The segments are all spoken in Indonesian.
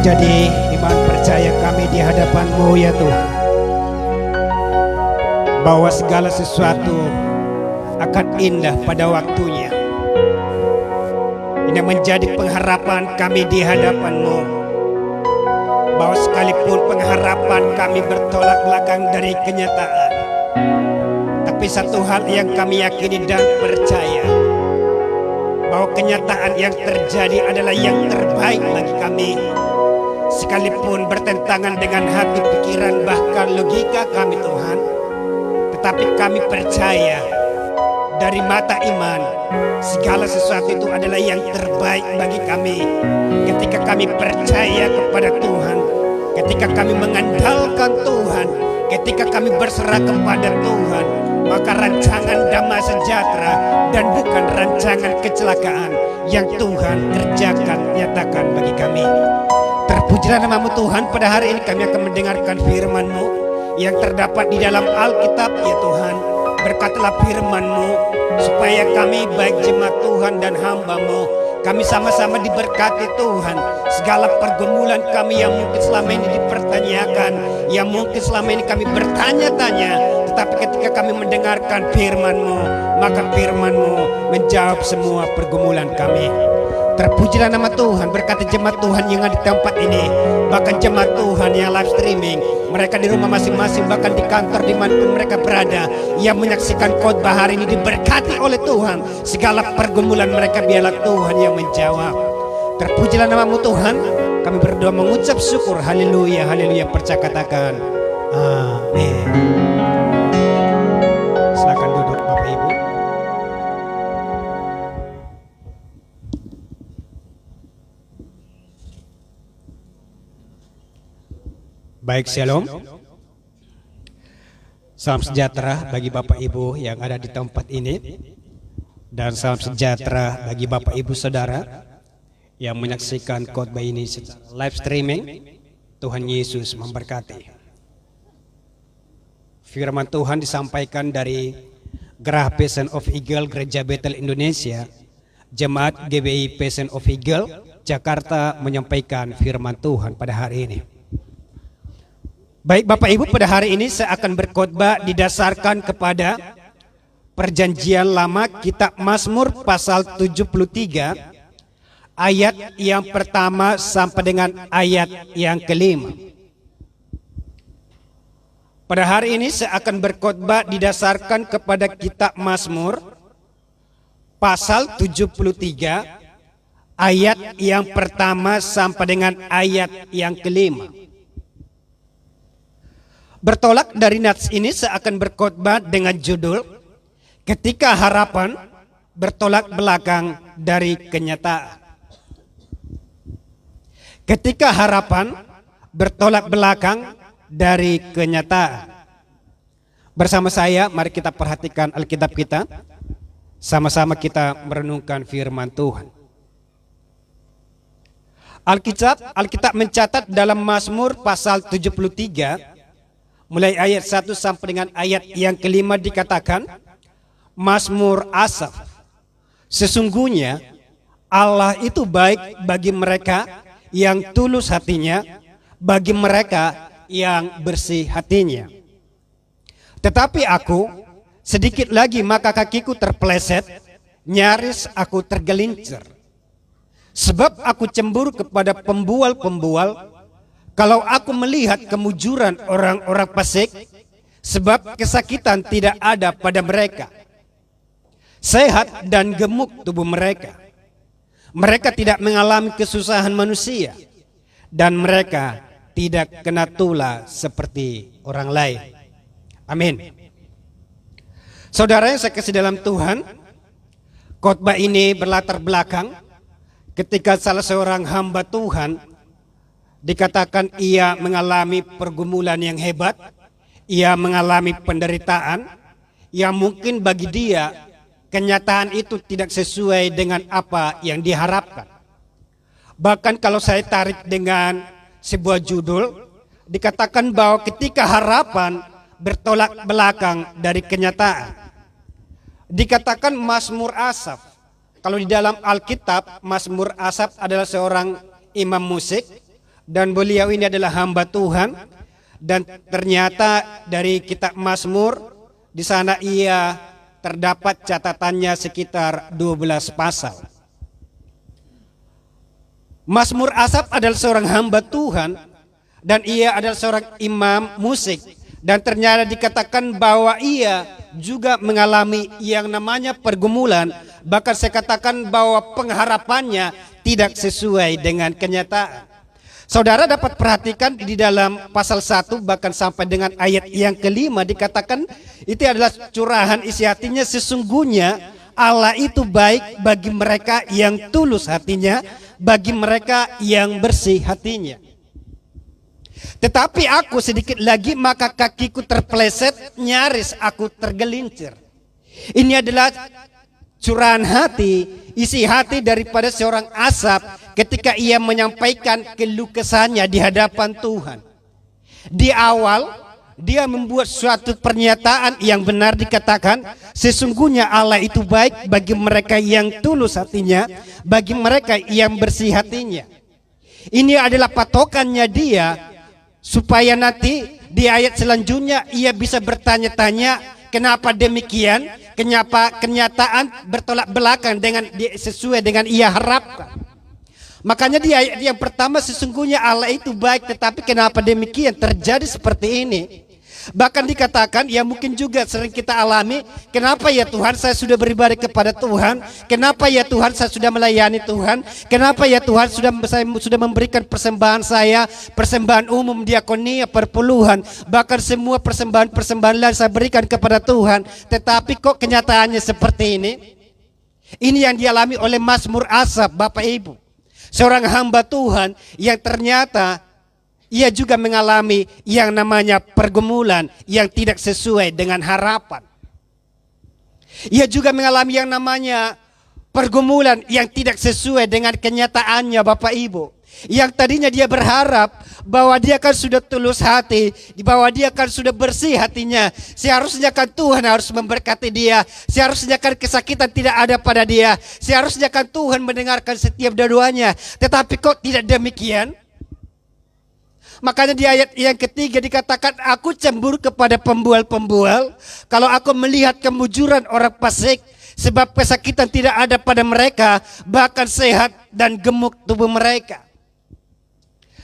Jadi iman percaya kami di hadapan-Mu ya Tuhan, bahwa segala sesuatu akan indah pada waktunya. Ini menjadi pengharapan kami di hadapan-Mu, bahwa sekalipun pengharapan kami bertolak belakang dari kenyataan, tapi satu hal yang kami yakini dan percaya, bahwa kenyataan yang terjadi adalah yang terbaik bagi kami. Sekalipun bertentangan dengan hati, pikiran, bahkan logika kami Tuhan, tetapi kami percaya dari mata iman segala sesuatu itu adalah yang terbaik bagi kami. Ketika kami percaya kepada Tuhan, ketika kami mengandalkan Tuhan, ketika kami berserah kepada Tuhan, maka rancangan damai sejahtera dan bukan rancangan kecelakaan yang Tuhan kerjakan nyatakan bagi kami. Terpujilah nama-Mu Tuhan. Pada hari ini kami akan mendengarkan firman-Mu yang terdapat di dalam Alkitab ya Tuhan. Berkatilah firman-Mu supaya kami baik jemaat Tuhan dan hamba-Mu, kami sama-sama diberkati Tuhan. Segala pergumulan kami yang mungkin selama ini dipertanyakan, yang mungkin selama ini kami bertanya-tanya, tetapi ketika kami mendengarkan firman-Mu, maka firman-Mu menjawab semua pergumulan kami. Terpujilah nama Tuhan. Berkati jemaat Tuhan yang ada di tempat ini, bahkan jemaat Tuhan yang live streaming, mereka di rumah masing-masing, bahkan di kantor dimanapun mereka berada, yang menyaksikan khotbah hari ini diberkati oleh Tuhan. Segala pergumulan mereka biarlah Tuhan yang menjawab. Terpujilah nama-Mu Tuhan. Kami berdoa mengucap syukur. Haleluya, haleluya. Percaya katakan amin. Silakan duduk Bapak Ibu. Baik, shalom. Salam sejahtera bagi Bapak Ibu yang ada di tempat ini, dan salam sejahtera bagi Bapak Ibu Saudara yang menyaksikan khotbah ini secara live streaming. Tuhan Yesus memberkati. Firman Tuhan disampaikan dari Gerah Passion of Eagle Gereja Betel Indonesia. Jemaat GBI Passion of Eagle Jakarta menyampaikan firman Tuhan pada hari ini. Baik Bapak Ibu, pada hari ini saya akan berkhotbah didasarkan kepada Perjanjian Lama, Kitab Mazmur pasal 73 ayat yang pertama sampai dengan ayat yang kelima. Pada hari ini saya akan berkhotbah didasarkan kepada Kitab Mazmur pasal 73 ayat yang pertama sampai dengan ayat yang kelima. Bertolak dari nats ini saya akan berkhotbah dengan judul Ketika Harapan Bertolak Belakang dari Kenyataan. Ketika harapan bertolak belakang dari kenyataan. Bersama saya mari kita perhatikan Alkitab kita. Sama-sama kita merenungkan firman Tuhan. Alkitab mencatat dalam Mazmur pasal 73 mulai ayat 1 sampai dengan ayat yang kelima dikatakan, Mazmur Asaf, sesungguhnya Allah itu baik bagi mereka yang tulus hatinya, bagi mereka yang bersih hatinya. Tetapi aku, sedikit lagi maka kakiku terpeleset, nyaris aku tergelincir. Sebab aku cemburu kepada pembual-pembual, kalau aku melihat kemujuran orang-orang fasik, sebab kesakitan tidak ada pada mereka. Sehat dan gemuk tubuh mereka. Mereka tidak mengalami kesusahan manusia, dan mereka tidak kena tula seperti orang lain. Amin. Saudara yang saya kasih dalam Tuhan, khotbah ini berlatar belakang ketika salah seorang hamba Tuhan dikatakan ia mengalami pergumulan yang hebat, ia mengalami penderitaan yang mungkin bagi dia kenyataan itu tidak sesuai dengan apa yang diharapkan. Bahkan kalau saya tarik dengan sebuah judul, dikatakan bahwa ketika harapan bertolak belakang dari kenyataan. Dikatakan Mazmur Asaf. Kalau di dalam Alkitab, Mazmur Asaf adalah seorang imam musik dan beliau ini adalah hamba Tuhan. Dan ternyata dari kitab Mazmur, di sana ia terdapat catatannya sekitar 12 pasal. Mazmur Asaf adalah seorang hamba Tuhan dan ia adalah seorang imam musik. Dan ternyata dikatakan bahwa ia juga mengalami yang namanya pergumulan. Bahkan saya katakan bahwa pengharapannya tidak sesuai dengan kenyataan. Saudara dapat perhatikan di dalam pasal 1 bahkan sampai dengan ayat yang kelima dikatakan itu adalah curahan isi hatinya, sesungguhnya Allah itu baik bagi mereka yang tulus hatinya, bagi mereka yang bersih hatinya. Tetapi aku sedikit lagi maka kakiku terpeleset, nyaris aku tergelincir. Ini adalah curahan hati, isi hati daripada seorang Asaf ketika ia menyampaikan keluh kesahnya di hadapan Tuhan. Di awal dia membuat suatu pernyataan yang benar, dikatakan sesungguhnya Allah itu baik bagi mereka yang tulus hatinya, bagi mereka yang bersih hatinya. Ini adalah patokannya dia supaya nanti di ayat selanjutnya ia bisa bertanya-tanya kenapa demikian, kenapa kenyataan bertolak belakang dengan sesuai dengan ia harapkan. Makanya di ayat yang pertama sesungguhnya Allah itu baik, tetapi kenapa demikian terjadi seperti ini? Bahkan dikatakan ya mungkin juga sering kita alami, kenapa ya Tuhan saya sudah beribadah kepada Tuhan, kenapa ya Tuhan saya sudah melayani Tuhan, kenapa ya Tuhan saya sudah memberikan persembahan saya, persembahan umum, diakonia, perpuluhan, bahkan semua persembahan lain saya berikan kepada Tuhan, tetapi kok kenyataannya seperti ini? Ini yang dialami oleh Mazmur Asaf, Bapak Ibu, seorang hamba Tuhan yang ternyata ia juga mengalami yang namanya pergumulan yang tidak sesuai dengan harapan. Ia juga mengalami yang namanya pergumulan yang tidak sesuai dengan kenyataannya, Bapak Ibu. Yang tadinya dia berharap bahwa dia kan sudah tulus hati, bahwa dia kan sudah bersih hatinya. Seharusnya kan Tuhan harus memberkati dia. Seharusnya kan kesakitan tidak ada pada dia. Seharusnya kan Tuhan mendengarkan setiap doanya. Tetapi kok tidak demikian? Makanya di ayat yang ketiga dikatakan aku cemburu kepada pembual-pembual kalau aku melihat kemujuran orang fasik, sebab kesakitan tidak ada pada mereka, bahkan sehat dan gemuk tubuh mereka.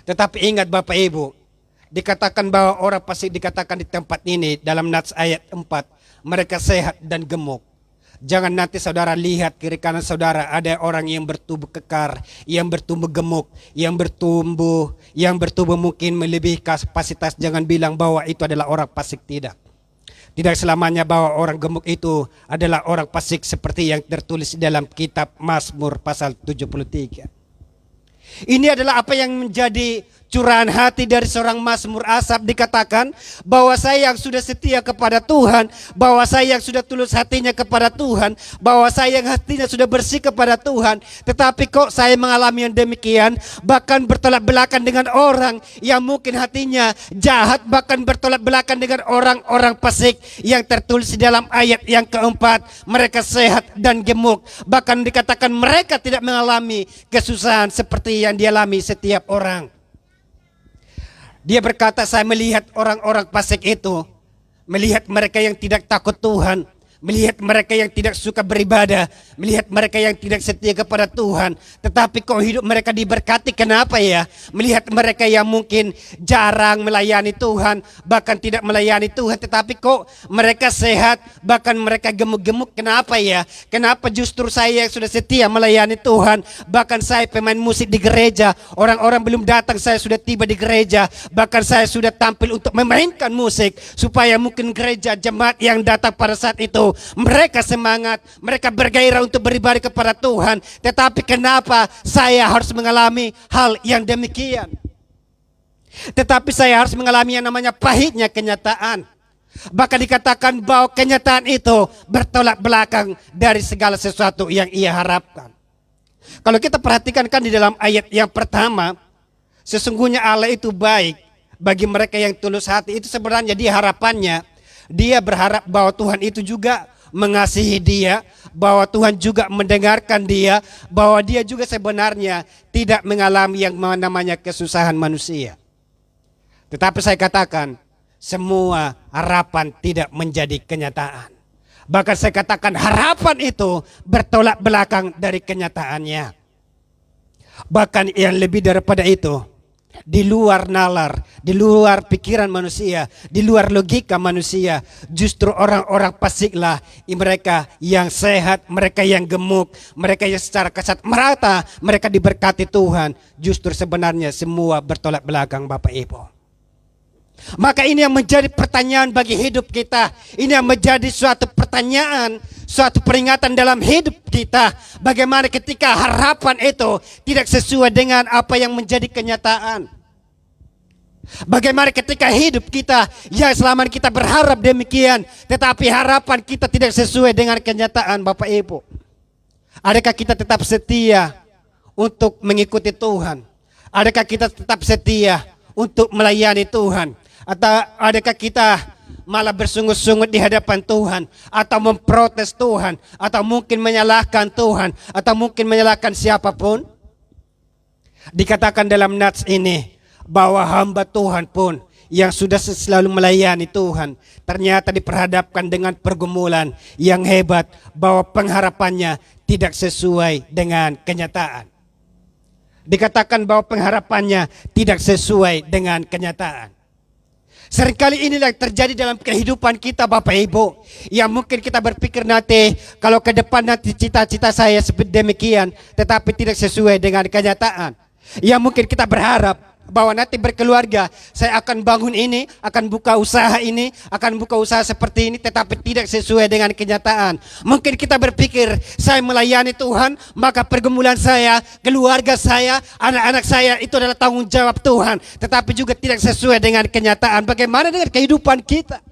Tetapi ingat Bapak Ibu, dikatakan bahwa orang fasik dikatakan di tempat ini dalam Nats ayat 4, mereka sehat dan gemuk. Jangan nanti saudara lihat kiri kanan saudara ada orang yang bertubuh kekar, yang bertumbuh gemuk, yang bertubuh mungkin melebihi kapasitas. Jangan bilang bahwa itu adalah orang fasik, tidak. Tidak selamanya bahwa orang gemuk itu adalah orang fasik seperti yang tertulis dalam kitab Mazmur pasal 73. Ini adalah apa yang menjadi curahan hati dari seorang Mazmur Asaf. Dikatakan bahwa saya yang sudah setia kepada Tuhan, bahwa saya yang sudah tulus hatinya kepada Tuhan, bahwa saya yang hatinya sudah bersih kepada Tuhan, tetapi kok saya mengalami yang demikian, bahkan bertolak belakang dengan orang yang mungkin hatinya jahat, bahkan bertolak belakang dengan orang-orang fasik yang tertulis di dalam ayat yang keempat, mereka sehat dan gemuk. Bahkan dikatakan mereka tidak mengalami kesusahan seperti yang dialami setiap orang. Dia berkata, saya melihat orang-orang fasik itu, melihat mereka yang tidak takut Tuhan, melihat mereka yang tidak suka beribadah, melihat mereka yang tidak setia kepada Tuhan. Tetapi kok hidup mereka diberkati, kenapa ya? Melihat mereka yang mungkin jarang melayani Tuhan, bahkan tidak melayani Tuhan, tetapi kok mereka sehat, bahkan mereka gemuk-gemuk, kenapa ya? Kenapa justru saya yang sudah setia melayani Tuhan, bahkan saya pemain musik di gereja, orang-orang belum datang saya sudah tiba di gereja, bahkan saya sudah tampil untuk memainkan musik, supaya mungkin gereja jemaat yang datang pada saat itu mereka semangat, mereka bergairah untuk beribadah kepada Tuhan. Tetapi kenapa saya harus mengalami hal yang demikian? Tetapi saya harus mengalami yang namanya pahitnya kenyataan. Bahkan dikatakan bahwa kenyataan itu bertolak belakang dari segala sesuatu yang ia harapkan. Kalau kita perhatikan kan di dalam ayat yang pertama, sesungguhnya Allah itu baik bagi mereka yang tulus hati. Itu sebenarnya dia harapannya. Dia berharap bahwa Tuhan itu juga mengasihi dia, bahwa Tuhan juga mendengarkan dia, bahwa dia juga sebenarnya tidak mengalami yang namanya kesusahan manusia. Tetapi saya katakan, semua harapan tidak menjadi kenyataan. Bahkan saya katakan harapan itu bertolak belakang dari kenyataannya. Bahkan yang lebih daripada itu, di luar nalar, di luar pikiran manusia, di luar logika manusia, justru orang-orang pasiklah mereka yang sehat, mereka yang gemuk, mereka yang secara kasat merata, mereka diberkati Tuhan. Justru sebenarnya semua bertolak belakang, Bapak Ibu. Maka ini yang menjadi pertanyaan bagi hidup kita. Ini yang menjadi suatu pertanyaan, suatu peringatan dalam hidup kita. Bagaimana ketika harapan itu tidak sesuai dengan apa yang menjadi kenyataan. Bagaimana ketika hidup kita yang selama ini kita berharap demikian, tetapi harapan kita tidak sesuai dengan kenyataan, Bapak Ibu. Adakah kita tetap setia untuk mengikuti Tuhan? Adakah kita tetap setia untuk melayani Tuhan? Atau adakah kita malah bersungut-sungut di hadapan Tuhan, atau memprotes Tuhan, atau mungkin menyalahkan Tuhan, atau mungkin menyalahkan siapapun? Dikatakan dalam nats ini bahwa hamba Tuhan pun yang sudah selalu melayani Tuhan ternyata diperhadapkan dengan pergumulan yang hebat, bahwa pengharapannya tidak sesuai dengan kenyataan. Dikatakan bahwa pengharapannya tidak sesuai dengan kenyataan. Seringkali inilah yang terjadi dalam kehidupan kita, Bapak Ibu. Yang mungkin kita berpikir nanti, kalau ke depan nanti cita-cita saya seperti demikian, tetapi tidak sesuai dengan kenyataan. Yang mungkin kita berharap bahwa nanti berkeluarga, saya akan bangun ini, akan buka usaha ini, akan buka usaha seperti ini, tetapi tidak sesuai dengan kenyataan. Mungkin kita berpikir, saya melayani Tuhan, maka pergumulan saya, keluarga saya, anak-anak saya itu adalah tanggung jawab Tuhan, tetapi juga tidak sesuai dengan kenyataan. Bagaimana dengan kehidupan kita?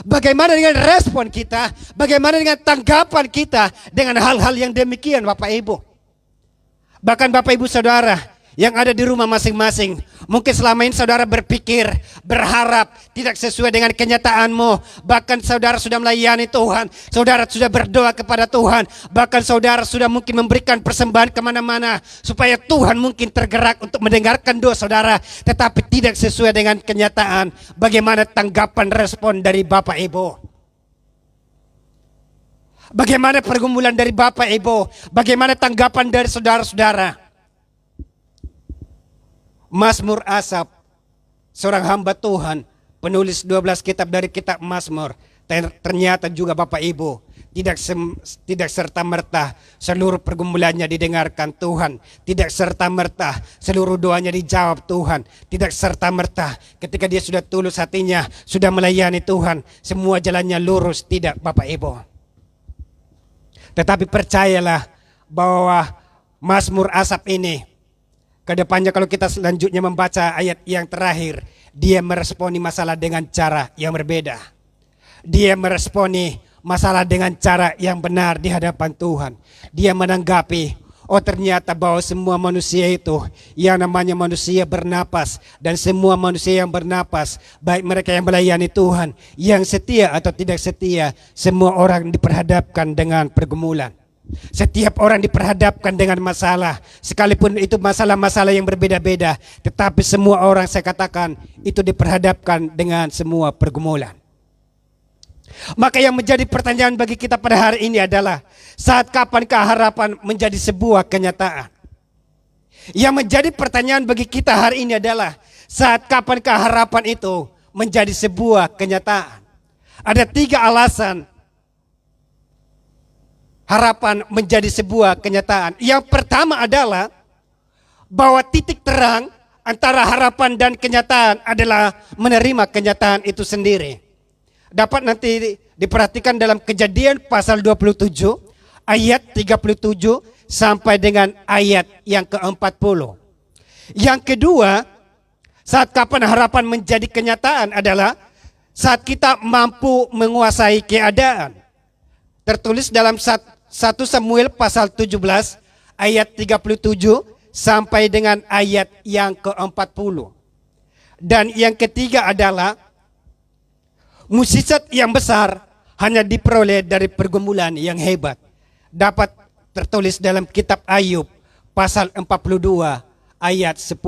Bagaimana dengan respon kita? Bagaimana dengan tanggapan kita dengan hal-hal yang demikian, Bapak Ibu? Bahkan Bapak Ibu Saudara yang ada di rumah masing-masing, mungkin selama ini saudara berpikir, berharap tidak sesuai dengan kenyataanmu. Bahkan saudara sudah melayani Tuhan, saudara sudah berdoa kepada Tuhan, bahkan saudara sudah mungkin memberikan persembahan kemana-mana supaya Tuhan mungkin tergerak untuk mendengarkan doa saudara, tetapi tidak sesuai dengan kenyataan. Bagaimana tanggapan respon dari Bapak Ibu? Bagaimana pergumulan dari Bapak Ibu? Bagaimana tanggapan dari saudara-saudara? Mazmur Asaf, seorang hamba Tuhan, penulis 12 kitab dari kitab Mazmur, ternyata juga Bapak Ibu tidak serta-merta seluruh pergumulannya didengarkan Tuhan, tidak serta-merta seluruh doanya dijawab Tuhan, tidak serta-merta ketika dia sudah tulus hatinya, sudah melayani Tuhan, semua jalannya lurus, tidak, Bapak Ibu. Tetapi percayalah bahwa Mazmur Asaf ini, kedepannya kalau kita selanjutnya membaca ayat yang terakhir, dia meresponi masalah dengan cara yang berbeda. Dia meresponi masalah dengan cara yang benar di hadapan Tuhan. Dia menanggapi, oh ternyata bahwa semua manusia itu, yang namanya manusia bernapas, dan semua manusia yang bernapas, baik mereka yang melayani Tuhan, yang setia atau tidak setia, semua orang diperhadapkan dengan pergumulan. Setiap orang diperhadapkan dengan masalah, sekalipun itu masalah-masalah yang berbeda-beda, tetapi semua orang, saya katakan, itu diperhadapkan dengan semua pergumulan. Maka yang menjadi pertanyaan bagi kita pada hari ini adalah, saat kapankah harapan menjadi sebuah kenyataan? Yang menjadi pertanyaan bagi kita hari ini adalah, saat kapankah harapan itu menjadi sebuah kenyataan? Ada 3 alasan harapan menjadi sebuah kenyataan. Yang pertama adalah bahwa titik terang antara harapan dan kenyataan adalah menerima kenyataan itu sendiri. Dapat nanti diperhatikan dalam Kejadian pasal 27 ayat 37 sampai dengan ayat yang ke-40. Yang kedua, saat kapan harapan menjadi kenyataan adalah saat kita mampu menguasai keadaan. Tertulis dalam 1 Samuel pasal 17 ayat 37 sampai dengan ayat yang ke-40. Dan yang ketiga adalah mukjizat yang besar hanya diperoleh dari pergumulan yang hebat. Dapat tertulis dalam kitab Ayub pasal 42 ayat 10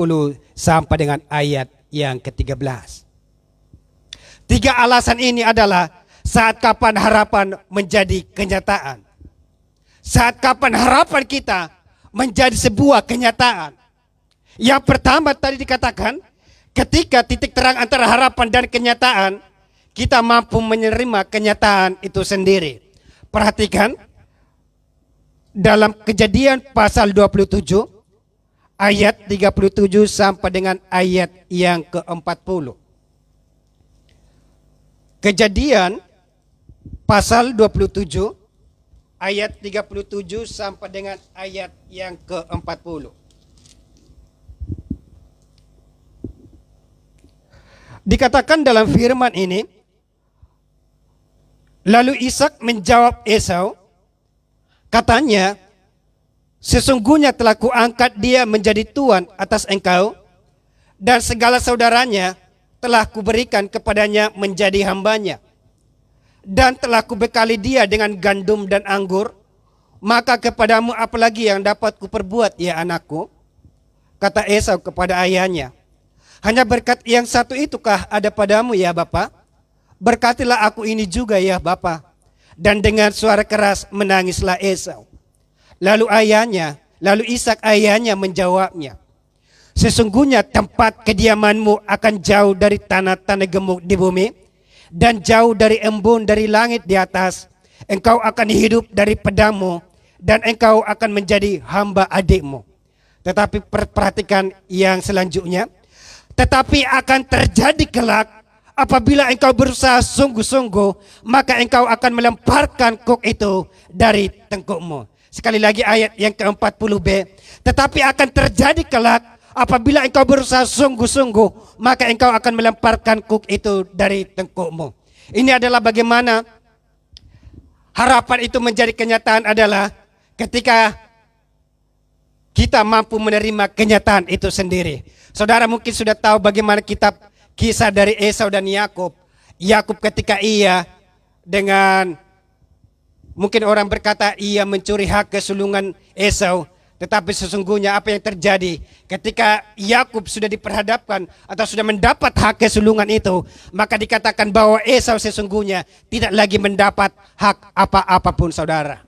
sampai dengan ayat yang ke-13. 3 alasan ini adalah saat kapan harapan menjadi kenyataan. Saat kapan harapan kita menjadi sebuah kenyataan. Yang pertama tadi dikatakan, ketika titik terang antara harapan dan kenyataan, kita mampu menerima kenyataan itu sendiri. Perhatikan, dalam Kejadian pasal 27, ayat 37 sampai dengan ayat yang ke-40. Kejadian pasal 27 ayat 37 sampai dengan ayat yang ke-40. Dikatakan dalam firman ini, lalu Ishak menjawab Esau, katanya, sesungguhnya telah kuangkat dia menjadi tuan atas engkau, dan segala saudaranya telah kuberikan kepadanya menjadi hambanya. Dan telah kubekali dia dengan gandum dan anggur, maka kepadamu apalagi yang dapat kuperbuat ya anakku? Kata Esau kepada ayahnya, hanya berkat yang satu itukah ada padamu ya Bapa? Berkatilah aku ini juga ya Bapa. Dan dengan suara keras menangislah Esau. Lalu Ishak ayahnya menjawabnya, sesungguhnya tempat kediamanmu akan jauh dari tanah-tanah gemuk di bumi, dan jauh dari embun dari langit di atas. Engkau akan hidup dari pedangmu, dan engkau akan menjadi hamba adikmu. Tetapi perhatikan yang selanjutnya. Tetapi akan terjadi kelak, apabila engkau berusaha sungguh-sungguh, maka engkau akan melemparkan kuk itu dari tengkukmu. Sekali lagi ayat yang ke-40b. Tetapi akan terjadi kelak, apabila engkau berusaha sungguh-sungguh, maka engkau akan melemparkan kuk itu dari tengkukmu. Ini adalah bagaimana harapan itu menjadi kenyataan adalah ketika kita mampu menerima kenyataan itu sendiri. Saudara mungkin sudah tahu bagaimana kisah dari Esau dan Yakub. Yakub ketika ia dengan, mungkin orang berkata ia mencuri hak kesulungan Esau. Tetapi sesungguhnya apa yang terjadi ketika Yakub sudah diperhadapkan atau sudah mendapat hak kesulungan itu, maka dikatakan bahwa Esau sesungguhnya tidak lagi mendapat hak apa-apapun, saudara.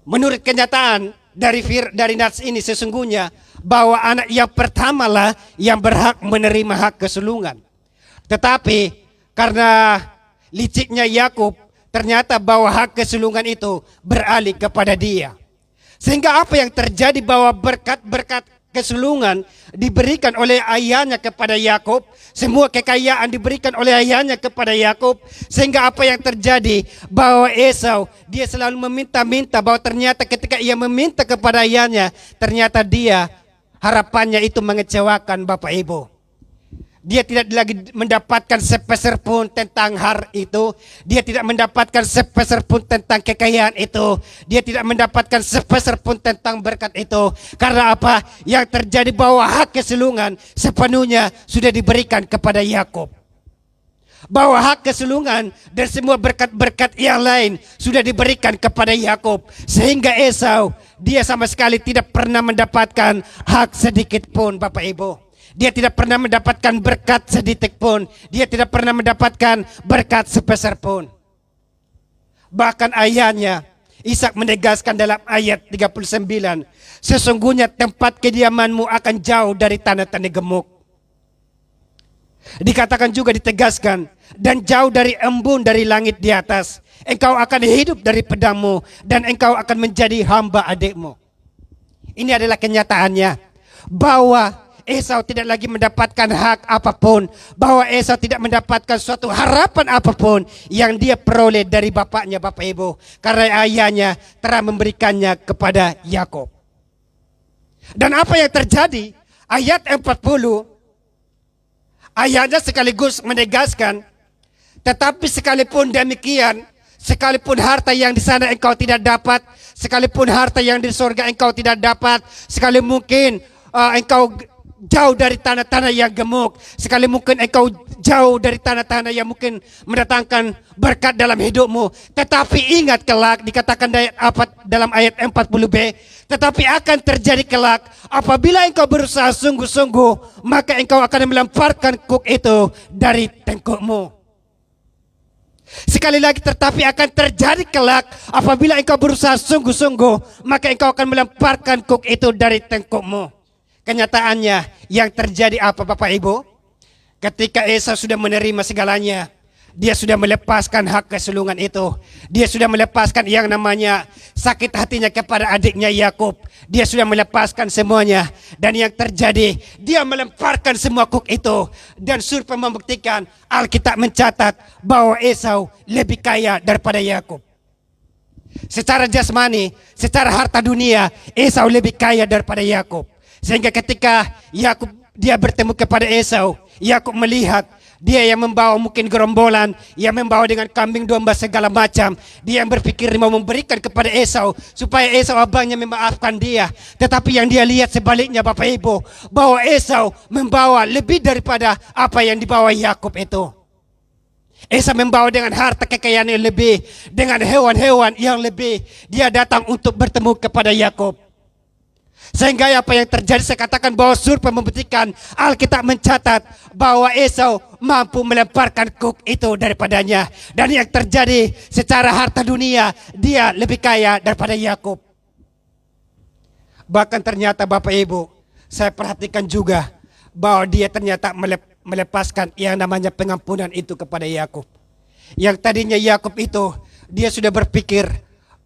Menurut kenyataan dari nats ini sesungguhnya bahwa anak yang pertamalah yang berhak menerima hak kesulungan. Tetapi karena liciknya Yakub, ternyata bahwa hak kesulungan itu beralih kepada dia. Sehingga apa yang terjadi bahwa berkat-berkat kesulungan diberikan oleh ayahnya kepada Yakub, semua kekayaan diberikan oleh ayahnya kepada Yakub, sehingga apa yang terjadi bahwa Esau dia selalu meminta-minta, bahwa ternyata ketika ia meminta kepada ayahnya, ternyata dia harapannya itu mengecewakan Bapak Ibu. Dia tidak lagi mendapatkan sepeser pun tentang har itu. Dia tidak mendapatkan sepeser pun tentang kekayaan itu. Dia tidak mendapatkan sepeser pun tentang berkat itu. Karena apa? Yang terjadi bahwa hak kesulungan sepenuhnya sudah diberikan kepada Yakub. Bahwa hak kesulungan dan semua berkat-berkat yang lain sudah diberikan kepada Yakub. Sehingga Esau, dia sama sekali tidak pernah mendapatkan hak sedikit pun, Bapak Ibu. Dia tidak pernah mendapatkan berkat sedetik pun. Dia tidak pernah mendapatkan berkat sepeser pun. Bahkan ayahnya Ishak menegaskan dalam ayat 39, sesungguhnya tempat kediamanmu akan jauh dari tanah-tanah gemuk. Dikatakan juga, ditegaskan, dan jauh dari embun dari langit di atas. Engkau akan hidup dari pedangmu, dan engkau akan menjadi hamba adikmu. Ini adalah kenyataannya, bahwa Esau tidak lagi mendapatkan hak apapun, bahwa Esau tidak mendapatkan suatu harapan apapun yang dia peroleh dari bapaknya, Bapak Ibu, karena ayahnya telah memberikannya kepada Yakub. Dan apa yang terjadi? Ayat 40, ayahnya sekaligus menegaskan, tetapi sekalipun demikian, sekalipun harta yang di sana engkau tidak dapat, sekalipun harta yang di surga engkau tidak dapat, sekali mungkin engkau jauh dari tanah-tanah yang gemuk. Sekali mungkin engkau jauh dari tanah-tanah yang mungkin mendatangkan berkat dalam hidupmu. Tetapi ingat kelak, dikatakan dalam ayat 40b, tetapi akan terjadi kelak apabila engkau berusaha sungguh-sungguh, maka engkau akan melemparkan kuk itu dari tengkukmu. Sekali lagi, tetapi akan terjadi kelak apabila engkau berusaha sungguh-sungguh, maka engkau akan melemparkan kuk itu dari tengkukmu. Kenyataannya yang terjadi apa Bapak Ibu? Ketika Esau sudah menerima segalanya, dia sudah melepaskan hak kesulungan itu. Dia sudah melepaskan yang namanya sakit hatinya kepada adiknya Yakub. Dia sudah melepaskan semuanya. Dan yang terjadi, dia melemparkan semua kuk itu. Dan surpa membuktikan, Alkitab mencatat bahwa Esau lebih kaya daripada Yakub. Secara jasmani, secara harta dunia, Esau lebih kaya daripada Yakub. Sehingga ketika Yakub dia bertemu kepada Esau, Yakub melihat dia yang membawa mungkin gerombolan, yang membawa dengan kambing domba segala macam. Dia yang berpikir mau memberikan kepada Esau supaya Esau abangnya memaafkan dia. Tetapi yang dia lihat sebaliknya Bapak Ibu, bahwa Esau membawa lebih daripada apa yang dibawa Yakub itu. Esau membawa dengan harta kekayaan yang lebih, dengan hewan-hewan yang lebih. Dia datang untuk bertemu kepada Yakub. Sehingga apa yang terjadi, saya katakan bahwa surpa membuktikan, Alkitab mencatat bahwa Esau mampu melemparkan kuk itu daripadanya. Dan yang terjadi secara harta dunia, dia lebih kaya daripada Yakub. Bahkan ternyata Bapak Ibu, saya perhatikan juga bahwa dia ternyata melepaskan yang namanya pengampunan itu kepada Yakub. Yang tadinya Yakub itu, dia sudah berpikir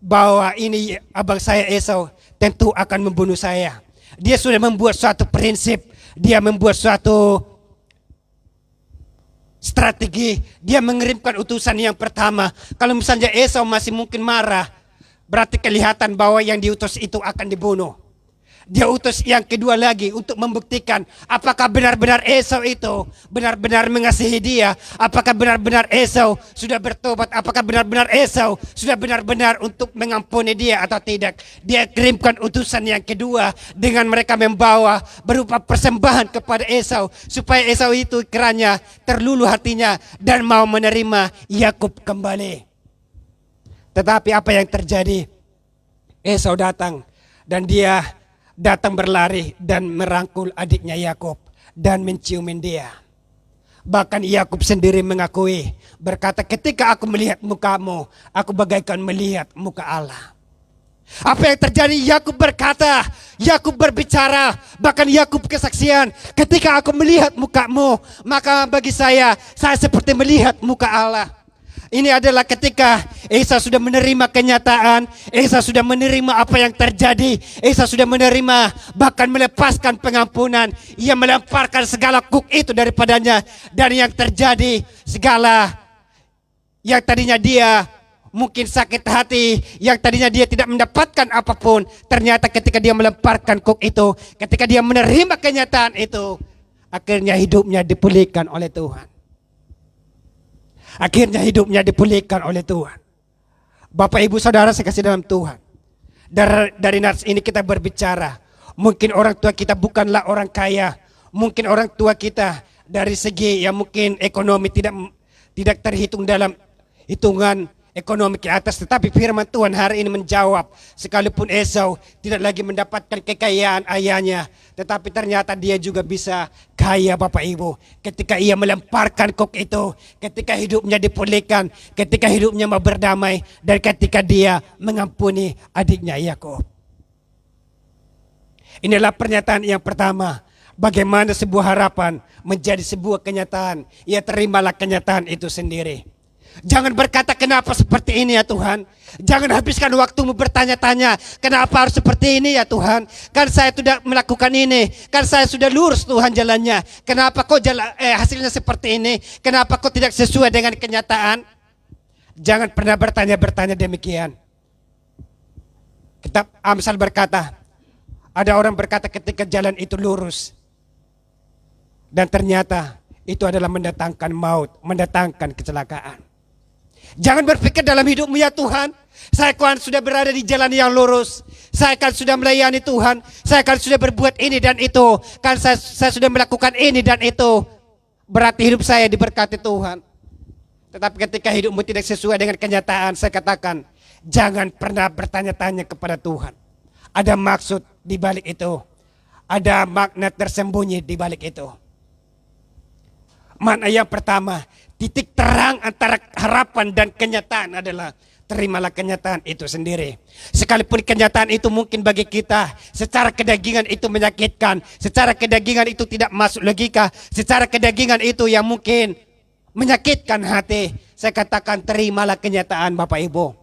bahwa ini abang saya Esau tentu akan membunuh saya. Dia sudah membuat suatu prinsip, dia membuat suatu strategi. Dia mengirimkan utusan yang pertama. Kalau misalnya Esau masih mungkin marah, berarti kelihatan bahwa yang diutus itu akan dibunuh. Dia utus yang kedua lagi untuk membuktikan apakah benar-benar Esau itu benar-benar mengasihi dia. Apakah benar-benar Esau sudah bertobat. Apakah benar-benar Esau sudah benar-benar untuk mengampuni dia atau tidak. Dia kirimkan utusan yang kedua dengan mereka membawa berupa persembahan kepada Esau. Supaya Esau itu kiranya terluluh hatinya dan mau menerima Yakub kembali. Tetapi apa yang terjadi? Esau datang dan dia datang berlari dan merangkul adiknya Yakub dan menciumin dia. Bahkan Yakub sendiri mengakui, berkata, ketika aku melihat mukamu, aku bagaikan melihat muka Allah. Apa yang terjadi? Yakub berkata, Yakub berbicara, bahkan Yakub kesaksian, ketika aku melihat mukamu, maka bagi saya seperti melihat muka Allah. Ini adalah ketika Esau sudah menerima kenyataan, Esau sudah menerima apa yang terjadi, Esau sudah menerima bahkan melepaskan pengampunan. Ia melemparkan segala kuk itu daripadanya. Dan yang terjadi, segala yang tadinya dia mungkin sakit hati, yang tadinya dia tidak mendapatkan apapun, ternyata ketika dia melemparkan kuk itu, ketika dia menerima kenyataan itu, akhirnya hidupnya dipulihkan oleh Tuhan. Akhirnya hidupnya dipulihkan oleh Tuhan. Bapak Ibu Saudara saya kasih dalam Tuhan. Dari nats ini kita berbicara. Mungkin orang tua kita bukanlah orang kaya. Mungkin orang tua kita dari segi yang mungkin ekonomi tidak terhitung dalam hitungan ekonomi ke atas. Tetapi firman Tuhan hari ini menjawab. Sekalipun Esau tidak lagi mendapatkan kekayaan ayahnya, tetapi ternyata dia juga bisa kaya Bapak Ibu. Ketika ia melemparkan kuk itu, ketika hidupnya dipulihkan, ketika hidupnya mau berdamai, dan ketika dia mengampuni adiknya Yakub. Inilah pernyataan yang pertama. Bagaimana sebuah harapan menjadi sebuah kenyataan. Ya, terimalah kenyataan itu sendiri. Jangan berkata kenapa seperti ini ya Tuhan. Jangan habiskan waktumu bertanya-tanya kenapa harus seperti ini ya Tuhan. Kan saya sudah melakukan ini. Kan saya sudah lurus Tuhan jalannya. Kenapa kok hasilnya seperti ini? Kenapa kok tidak sesuai dengan kenyataan? Jangan pernah bertanya-bertanya demikian. Kitab Amsal berkata, ada orang berkata ketika jalan itu lurus, dan ternyata itu adalah mendatangkan maut, mendatangkan kecelakaan. Jangan berpikir dalam hidupmu, ya Tuhan, saya kan sudah berada di jalan yang lurus, saya kan sudah melayani Tuhan, saya kan sudah berbuat ini dan itu, kan saya sudah melakukan ini dan itu, berarti hidup saya diberkati Tuhan. Tetapi ketika hidupmu tidak sesuai dengan kenyataan, saya katakan, jangan pernah bertanya-tanya kepada Tuhan. Ada maksud di balik itu, ada makna tersembunyi di balik itu. Makna yang pertama, titik terang antara harapan dan kenyataan adalah terimalah kenyataan itu sendiri. Sekalipun kenyataan itu mungkin bagi kita secara kedagingan itu menyakitkan, secara kedagingan itu tidak masuk logika, secara kedagingan itu yang mungkin menyakitkan hati, saya katakan terimalah kenyataan Bapak Ibu.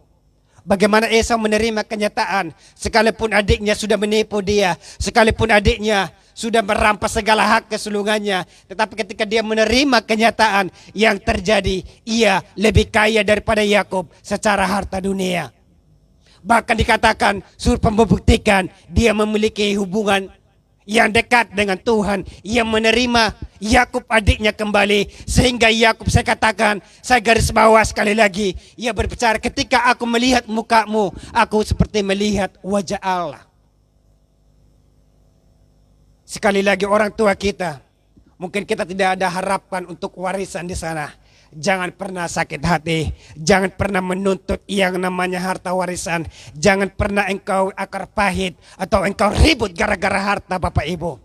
Bagaimana Esau menerima kenyataan, sekalipun adiknya sudah menipu dia, sekalipun adiknya sudah merampas segala hak kesulungannya, tetapi ketika dia menerima kenyataan yang terjadi, ia lebih kaya daripada Yakub secara harta dunia. Bahkan dikatakan surga membuktikan dia memiliki hubungan yang dekat dengan Tuhan, yang menerima Yakub adiknya kembali, sehingga Yakub, saya katakan, saya garis bawah sekali lagi, ia berbicara, ketika aku melihat mukamu, aku seperti melihat wajah Allah. Sekali lagi, orang tua kita, mungkin kita tidak ada harapan untuk warisan di sana. Jangan pernah sakit hati, jangan pernah menuntut yang namanya harta warisan, jangan pernah engkau akar pahit atau engkau ribut gara-gara harta Bapak Ibu.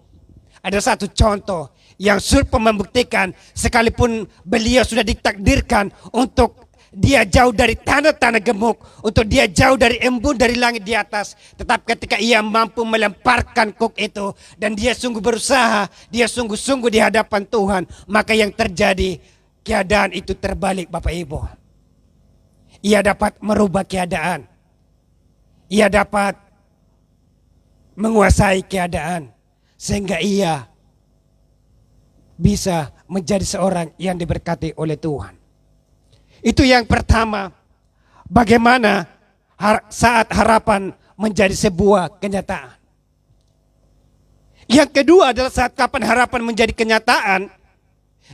Ada satu contoh yang surga membuktikan, sekalipun beliau sudah ditakdirkan untuk dia jauh dari tanah-tanah gemuk, untuk dia jauh dari embun dari langit di atas, tetapi ketika ia mampu melemparkan kuk itu dan dia sungguh berusaha, dia sungguh-sungguh di hadapan Tuhan, maka yang terjadi, keadaan itu terbalik Bapak Ibu. Ia dapat merubah keadaan. Ia dapat menguasai keadaan. Sehingga ia bisa menjadi seorang yang diberkati oleh Tuhan. Itu yang pertama. Bagaimana saat harapan menjadi sebuah kenyataan. Yang kedua adalah saat kapan harapan menjadi kenyataan.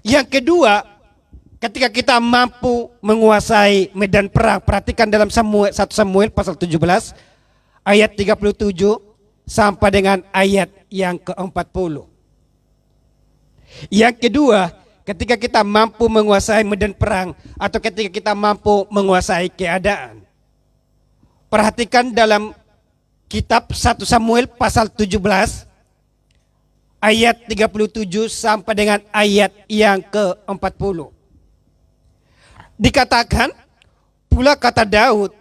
Yang kedua, ketika kita mampu menguasai medan perang. Perhatikan dalam 1 Samuel pasal 17 ayat 37 sampai dengan ayat yang ke-40. Yang kedua, ketika kita mampu menguasai medan perang atau ketika kita mampu menguasai keadaan. Perhatikan dalam kitab 1 Samuel pasal 17 ayat 37 sampai dengan ayat yang ke-40. Dikatakan, pula kata Daud,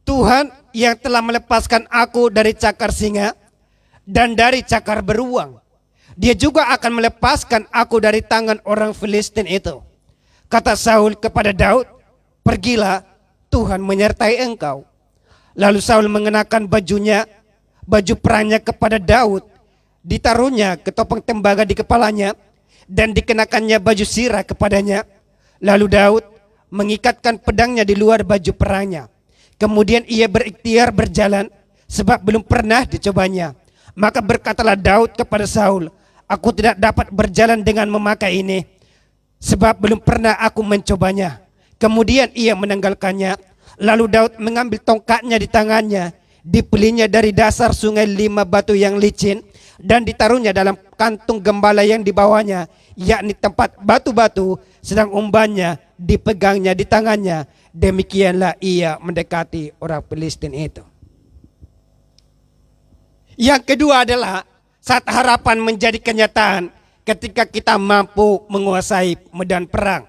Tuhan yang telah melepaskan aku dari cakar singa dan dari cakar beruang, dia juga akan melepaskan aku dari tangan orang Filistin itu. Kata Saul kepada Daud, pergilah, Tuhan menyertai engkau. Lalu Saul mengenakan bajunya, baju perangnya kepada Daud, ditaruhnya ketopeng tembaga di kepalanya, dan dikenakannya baju sirah kepadanya. Lalu Daud mengikatkan pedangnya di luar baju perangnya. Kemudian ia berikhtiar berjalan, sebab belum pernah dicobanya. Maka berkatalah Daud kepada Saul, aku tidak dapat berjalan dengan memakai ini, sebab belum pernah aku mencobanya. Kemudian ia menanggalkannya. Lalu Daud mengambil tongkatnya di tangannya, dipelinya dari dasar sungai 5 batu yang licin, dan ditaruhnya dalam kantung gembala yang dibawanya, yakni tempat batu-batu, sedang umbannya dipegangnya di tangannya. Demikianlah ia mendekati orang Filistin itu. Yang kedua adalah saat harapan menjadi kenyataan ketika kita mampu menguasai medan perang.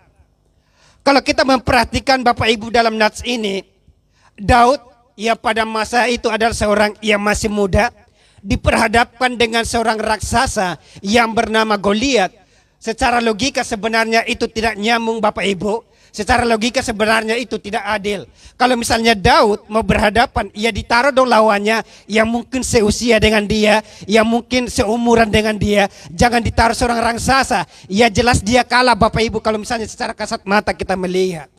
Kalau kita memperhatikan Bapak Ibu dalam nats ini, Daud ya pada masa itu adalah seorang yang masih muda, diperhadapkan dengan seorang raksasa yang bernama Goliat. Secara logika sebenarnya itu tidak nyambung Bapak Ibu. Secara logika sebenarnya itu tidak adil. Kalau misalnya Daud mau berhadapan, ia ditaruh dong lawannya yang mungkin seusia dengan dia, yang mungkin seumuran dengan dia. Jangan ditaruh seorang raksasa. Ya jelas dia kalah Bapak Ibu kalau misalnya secara kasat mata kita melihat.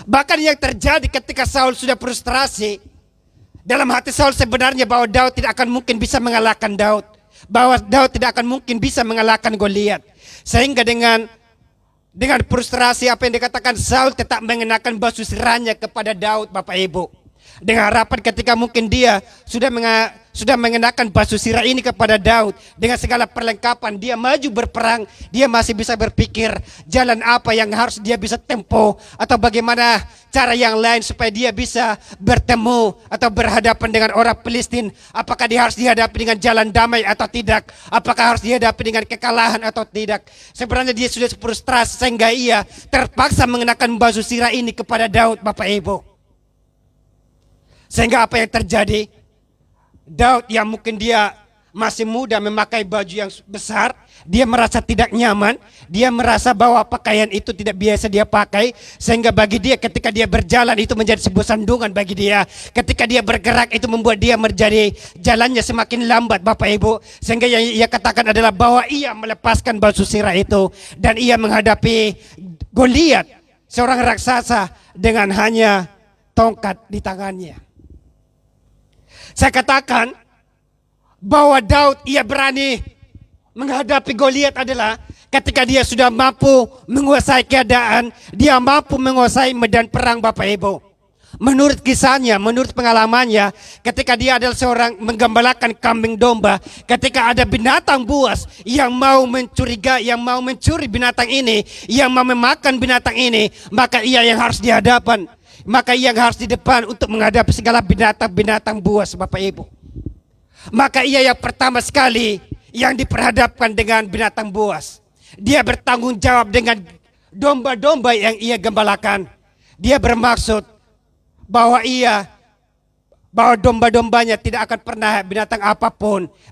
Bahkan yang terjadi ketika Saul sudah frustrasi, dalam hati Saul sebenarnya bahwa Daud tidak akan mungkin bisa mengalahkan Daud. Bahwa Daud tidak akan mungkin bisa mengalahkan Goliat. Sehingga dengan Dengan frustrasi apa yang dikatakan, Saul tetap mengenakan baju sirahnya kepada Daud, Bapak Ibu. Dengan harapan ketika mungkin dia sudah mengenakan baju sirah ini kepada Daud, dengan segala perlengkapan dia maju berperang, dia masih bisa berpikir jalan apa yang harus dia bisa tempuh, atau bagaimana cara yang lain supaya dia bisa bertemu atau berhadapan dengan orang Filistin. Apakah dia harus dihadapi dengan jalan damai atau tidak, apakah harus dihadapi dengan kekalahan atau tidak. Sebenarnya dia sudah frustrasi sehingga ia terpaksa mengenakan baju sirah ini kepada Daud, Bapak Ibu. Sehingga apa yang terjadi, Daud yang mungkin dia masih muda memakai baju yang besar, dia merasa tidak nyaman, dia merasa bahwa pakaian itu tidak biasa dia pakai, sehingga bagi dia ketika dia berjalan itu menjadi sebuah sandungan bagi dia. Ketika dia bergerak itu membuat dia menjadi jalannya semakin lambat, Bapak Ibu. Sehingga yang ia katakan adalah bahwa ia melepaskan baju sirah itu dan ia menghadapi Goliat, seorang raksasa dengan hanya tongkat di tangannya. Saya katakan bahwa Daud ia berani menghadapi Goliat adalah ketika dia sudah mampu menguasai keadaan, dia mampu menguasai medan perang, Bapak Ibu. Menurut kisahnya, menurut pengalamannya, ketika dia adalah seorang menggembalakan kambing domba, ketika ada binatang buas yang mau mencuri binatang ini, yang mau memakan binatang ini, maka ia yang harus di hadapan. Maka ia harus di depan untuk menghadapi segala binatang-binatang buas, Bapak Ibu. Maka ia yang pertama sekali yang diperhadapkan dengan binatang buas. Dia bertanggung jawab dengan domba-domba yang ia gembalakan. Dia bermaksud bahwa domba-dombanya tidak akan pernah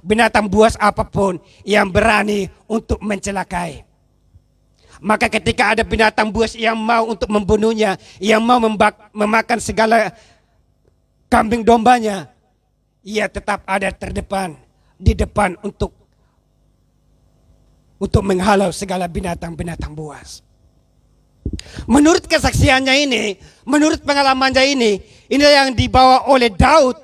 binatang buas apapun yang berani untuk mencelakai. Maka ketika ada binatang buas yang mau untuk membunuhnya, yang mau memakan segala kambing dombanya, ia tetap ada di depan untuk menghalau segala binatang-binatang buas. Menurut kesaksiannya ini, menurut pengalamannya ini, inilah yang dibawa oleh Daud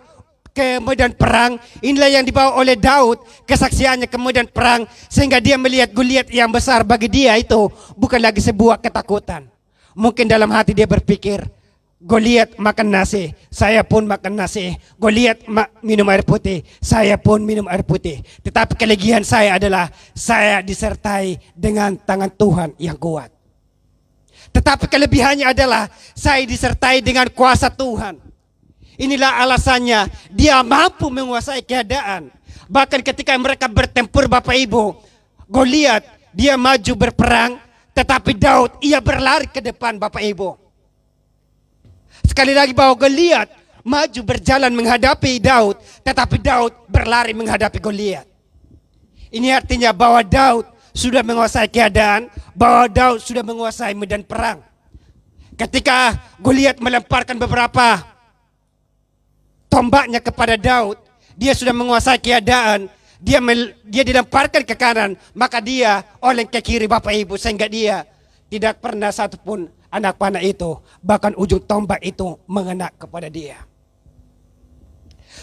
ke medan perang. Inilah yang dibawa oleh Daud kesaksiannya ke medan perang, sehingga dia melihat Goliat yang besar. Bagi dia itu bukan lagi sebuah ketakutan. Mungkin dalam hati dia berpikir, Goliat makan nasi, saya pun makan nasi. Goliat minum air putih, saya pun minum air putih. Tetapi kelebihan saya adalah saya disertai dengan tangan Tuhan yang kuat. Tetapi kelebihannya adalah saya disertai dengan kuasa Tuhan. Inilah alasannya dia mampu menguasai keadaan. Bahkan ketika mereka bertempur, Bapak Ibu, Goliat dia maju berperang, tetapi Daud ia berlari ke depan, Bapak Ibu. Sekali lagi bahwa Goliat maju berjalan menghadapi Daud, tetapi Daud berlari menghadapi Goliat. Ini artinya bahwa Daud sudah menguasai keadaan, bahwa Daud sudah menguasai medan perang. Ketika Goliat melemparkan beberapa tombaknya kepada Daud, dia sudah menguasai keadaan. Dia dilemparkan ke kanan, maka dia oleng ke kiri, Bapak Ibu, sehingga dia tidak pernah satupun anak panah itu, bahkan ujung tombak itu mengena kepada dia.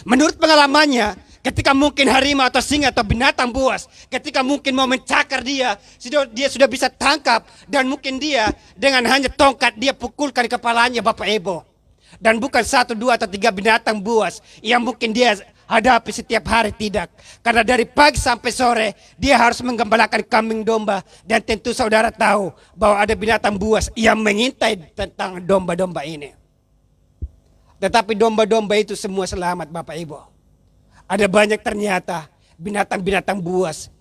Menurut pengalamannya, ketika mungkin harimau atau singa atau binatang buas, ketika mungkin mau mencakar dia sudah bisa tangkap, dan mungkin dia dengan hanya tongkat dia pukulkan kepalanya, Bapak Ibu. Dan bukan 1, 2, atau 3 binatang buas yang mungkin dia hadapi setiap hari, tidak. Karena dari pagi sampai sore dia harus menggembalakan kambing domba. Dan tentu saudara tahu bahwa ada binatang buas yang mengintai tentang domba-domba ini. Tetapi domba-domba itu semua selamat, Bapak Ibu. Ada banyak ternyata binatang-binatang buas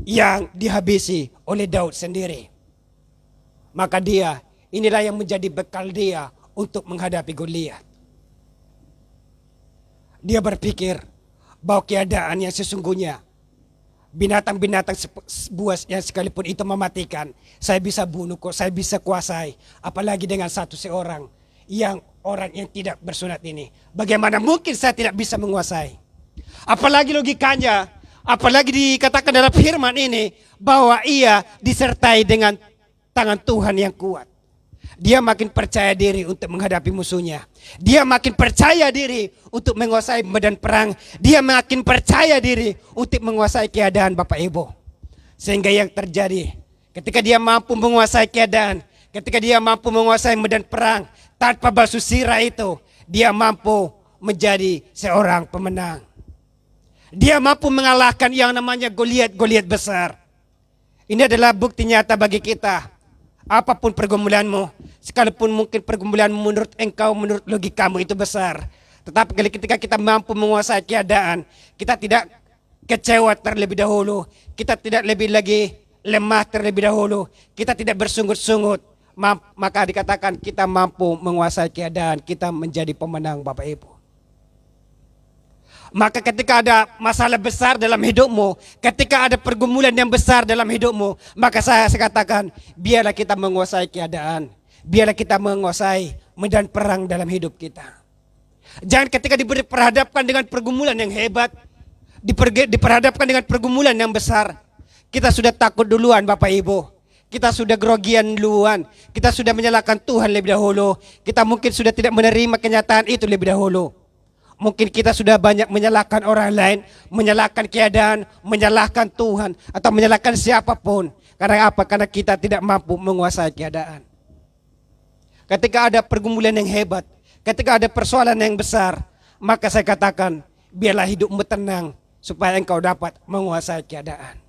yang dihabisi oleh Daud sendiri. Maka inilah yang menjadi bekal dia untuk menghadapi Goliat. Dia berpikir bahwa keadaan yang sesungguhnya, binatang-binatang buas yang sekalipun itu mematikan, saya bisa bunuh kok, saya bisa kuasai. Apalagi dengan orang yang tidak bersunat ini. Bagaimana mungkin saya tidak bisa menguasai? Apalagi logikanya, apalagi dikatakan dalam firman ini bahwa ia disertai dengan tangan Tuhan yang kuat. Dia makin percaya diri untuk menghadapi musuhnya. Dia makin percaya diri untuk menguasai medan perang. Dia makin percaya diri untuk menguasai keadaan, Bapak Ibu. Sehingga yang terjadi ketika dia mampu menguasai keadaan, ketika dia mampu menguasai medan perang, tanpa basuh sirah itu, dia mampu menjadi seorang pemenang. Dia mampu mengalahkan yang namanya Goliat besar. Ini adalah bukti nyata bagi kita. Apapun pergumulanmu, sekalipun mungkin pergumulanmu menurut engkau, menurut logikamu itu besar, tetapi ketika kita mampu menguasai keadaan, kita tidak kecewa terlebih dahulu, kita tidak lebih lagi lemah terlebih dahulu, kita tidak bersungut-sungut, maka dikatakan kita mampu menguasai keadaan, kita menjadi pemenang, Bapak Ibu. Maka ketika ada masalah besar dalam hidupmu, ketika ada pergumulan yang besar dalam hidupmu, maka saya katakan, biarlah kita menguasai keadaan, biarlah kita menguasai medan perang dalam hidup kita. Jangan ketika diperhadapkan dengan pergumulan yang hebat, diperhadapkan dengan pergumulan yang besar, kita sudah takut duluan, Bapak Ibu. Kita sudah grogian duluan, kita sudah menyalahkan Tuhan lebih dahulu, kita mungkin sudah tidak menerima kenyataan itu lebih dahulu. Mungkin kita sudah banyak menyalahkan orang lain, menyalahkan keadaan, menyalahkan Tuhan, atau menyalahkan siapapun. Karena apa? Karena kita tidak mampu menguasai keadaan. Ketika ada pergumulan yang hebat, ketika ada persoalan yang besar, maka saya katakan, biarlah hidupmu tenang, supaya engkau dapat menguasai keadaan.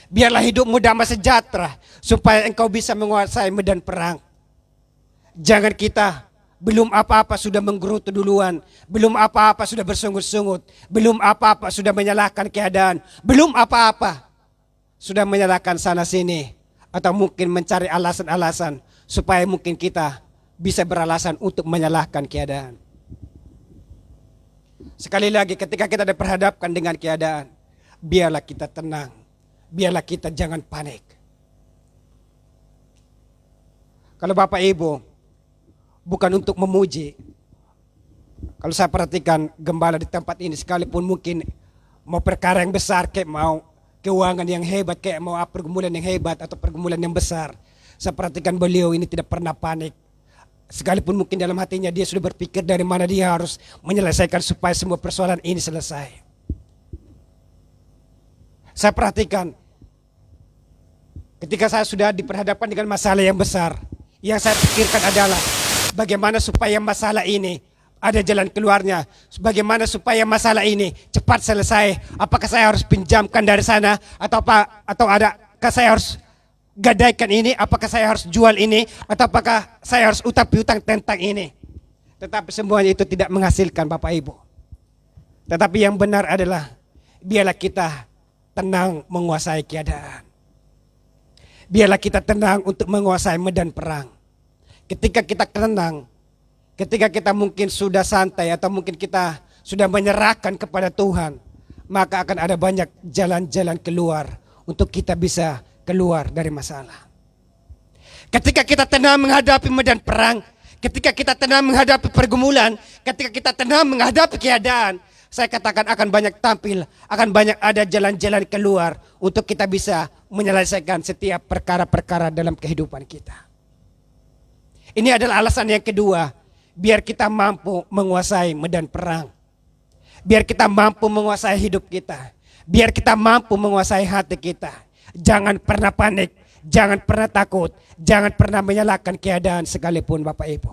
Biarlah hidupmu damai sejahtera, supaya engkau bisa menguasai medan perang. Jangan kita belum apa-apa sudah menggerutu duluan, belum apa-apa sudah bersungut-sungut, belum apa-apa sudah menyalahkan keadaan, belum apa-apa sudah menyalahkan sana sini, atau mungkin mencari alasan-alasan supaya mungkin kita bisa beralasan untuk menyalahkan keadaan. Sekali lagi, ketika kita diperhadapkan dengan keadaan, biarlah kita tenang, biarlah kita jangan panik. Kalau Bapak Ibu, bukan untuk memuji. Kalau saya perhatikan gembala di tempat ini, sekalipun mungkin mau perkara yang besar, kayak mau keuangan yang hebat, kayak mau pergumulan yang hebat atau pergumulan yang besar, saya perhatikan beliau ini tidak pernah panik. Sekalipun mungkin dalam hatinya dia sudah berpikir dari mana dia harus menyelesaikan supaya semua persoalan ini selesai. Saya perhatikan ketika saya sudah diperhadapkan dengan masalah yang besar, yang saya pikirkan adalah bagaimana supaya masalah ini ada jalan keluarnya, bagaimana supaya masalah ini cepat selesai. Apakah saya harus pinjamkan dari sana atau adakah saya harus gadaikan ini, apakah saya harus jual ini, atau apakah saya harus utang piutang tentang ini. Tetapi semuanya itu tidak menghasilkan, Bapak Ibu. Tetapi yang benar adalah biarlah kita tenang menguasai keadaan. Biarlah kita tenang untuk menguasai medan perang. Ketika kita tenang, ketika kita mungkin sudah santai atau mungkin kita sudah menyerahkan kepada Tuhan, maka akan ada banyak jalan-jalan keluar untuk kita bisa keluar dari masalah. Ketika kita tenang menghadapi medan perang, ketika kita tenang menghadapi pergumulan, ketika kita tenang menghadapi keadaan, saya katakan akan banyak tampil, akan banyak ada jalan-jalan keluar untuk kita bisa menyelesaikan setiap perkara-perkara dalam kehidupan kita. Ini adalah alasan yang kedua, biar kita mampu menguasai medan perang. Biar kita mampu menguasai hidup kita. Biar kita mampu menguasai hati kita. Jangan pernah panik, jangan pernah takut, jangan pernah menyalahkan keadaan sekalipun, Bapak Ibu.